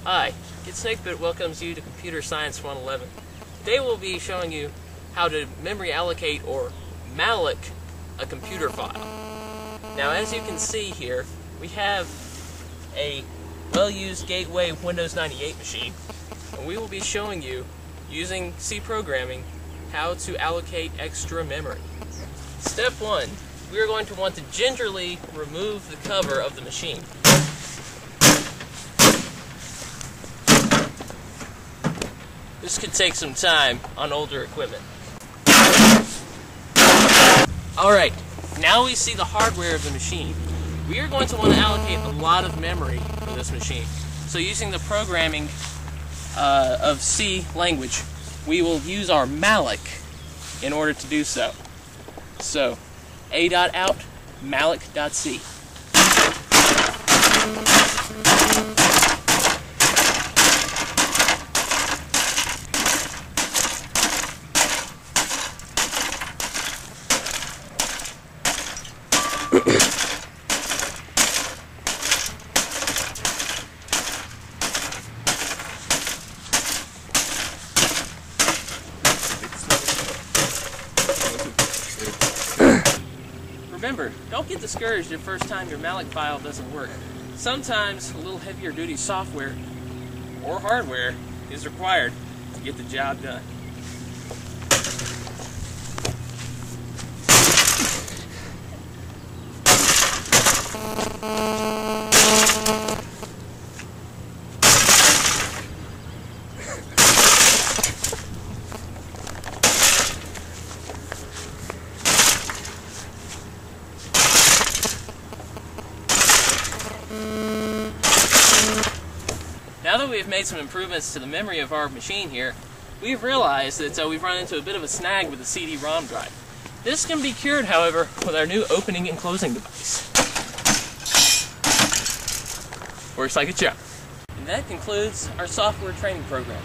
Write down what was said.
Hi, GetSnakeBit welcomes you to Computer Science 111. Today we'll be showing you how to memory allocate or malloc a computer file. Now as you can see here, we have a well-used gateway Windows 98 machine, and we will be showing you, using C programming, how to allocate extra memory. Step 1. We are going to want to gingerly remove the cover of the machine. This could take some time on older equipment. Alright, now we see the hardware of the machine. We are going to want to allocate a lot of memory for this machine. So using the programming of C language, we will use our malloc in order to do so. So, a.out malloc.c. Remember, don't get discouraged the first time your malloc file doesn't work. Sometimes a little heavier duty software or hardware is required to get the job done. Now that we've made some improvements to the memory of our machine here, we've realized that we've run into a bit of a snag with the CD-ROM drive. This can be cured, however, with our new opening and closing device. Works like a charm. And that concludes our software training program.